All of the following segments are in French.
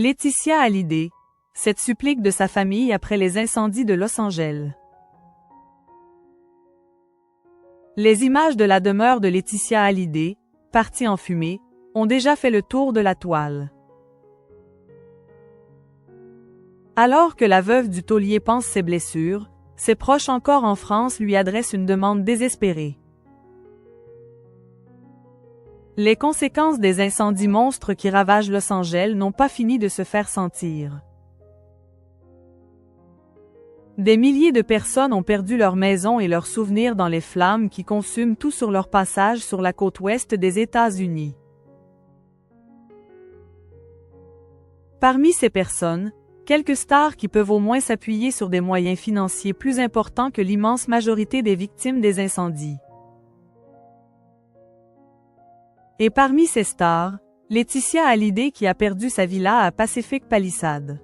Laetitia Hallyday, cette supplique de sa famille après les incendies de Los Angeles. Les images de la demeure de Laetitia Hallyday, partie en fumée, ont déjà fait le tour de la toile. Alors que la veuve du taulier pense ses blessures, ses proches encore en France lui adressent une demande désespérée. Les conséquences des incendies monstres qui ravagent Los Angeles n'ont pas fini de se faire sentir. Des milliers de personnes ont perdu leur maison et leurs souvenirs dans les flammes qui consument tout sur leur passage sur la côte ouest des États-Unis. Parmi ces personnes, quelques stars qui peuvent au moins s'appuyer sur des moyens financiers plus importants que l'immense majorité des victimes des incendies. Et parmi ces stars, Laetitia Hallyday qui a perdu sa villa à Pacific Palisades.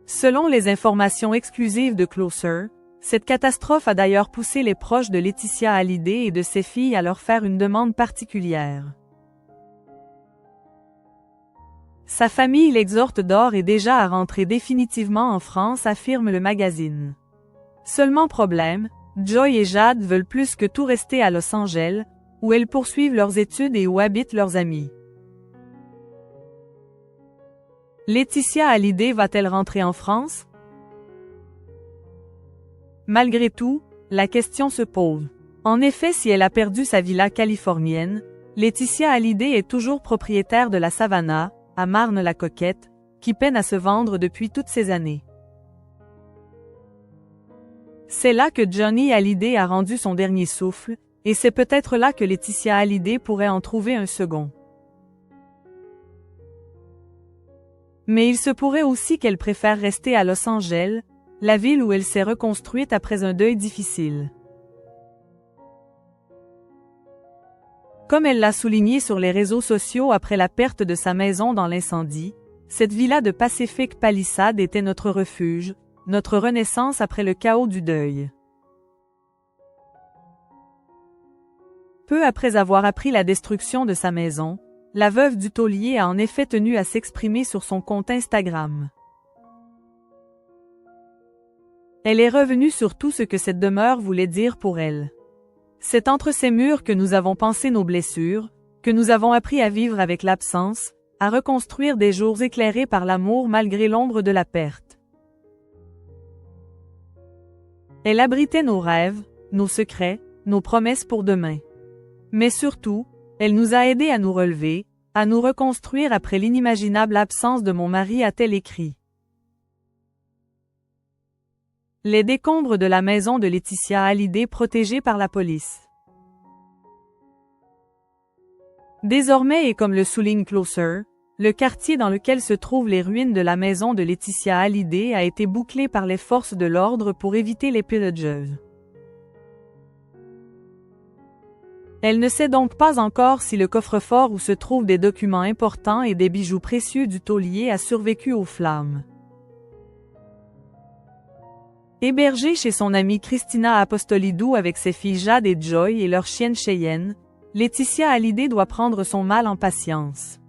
Selon les informations exclusives de Closer, cette catastrophe a d'ailleurs poussé les proches de Laetitia Hallyday et de ses filles à leur faire une demande particulière. Sa famille l'exhorte d'ores et déjà à rentrer définitivement en France, affirme le magazine. Seulement problème, Joy et Jade veulent plus que tout rester à Los Angeles, où elles poursuivent leurs études et où habitent leurs amis. Laetitia Hallyday va-t-elle rentrer en France? Malgré tout, la question se pose. En effet, si elle a perdu sa villa californienne, Laetitia Hallyday est toujours propriétaire de la Savannah, à Marne-la-Coquette, qui peine à se vendre depuis toutes ces années. C'est là que Johnny Hallyday a rendu son dernier souffle, et c'est peut-être là que Laetitia Hallyday pourrait en trouver un second. Mais il se pourrait aussi qu'elle préfère rester à Los Angeles, la ville où elle s'est reconstruite après un deuil difficile. Comme elle l'a souligné sur les réseaux sociaux après la perte de sa maison dans l'incendie, cette villa de Pacific Palisades était notre refuge, notre renaissance après le chaos du deuil. Peu après avoir appris la destruction de sa maison, la veuve du taulier a en effet tenu à s'exprimer sur son compte Instagram. Elle est revenue sur tout ce que cette demeure voulait dire pour elle. C'est entre ces murs que nous avons pensé nos blessures, que nous avons appris à vivre avec l'absence, à reconstruire des jours éclairés par l'amour malgré l'ombre de la perte. Elle abritait nos rêves, nos secrets, nos promesses pour demain. Mais surtout, elle nous a aidés à nous relever, à nous reconstruire après l'inimaginable absence de mon mari, a-t-elle écrit. Les décombres de la maison de Laetitia Hallyday protégée par la police. Désormais, et comme le souligne Closer, le quartier dans lequel se trouvent les ruines de la maison de Laetitia Hallyday a été bouclé par les forces de l'ordre pour éviter les pillagers. Elle ne sait donc pas encore si le coffre-fort où se trouvent des documents importants et des bijoux précieux du taulier a survécu aux flammes. Hébergée chez son amie Christina Apostolidou avec ses filles Jade et Joy et leur chienne Cheyenne, Laetitia Hallyday doit prendre son mal en patience.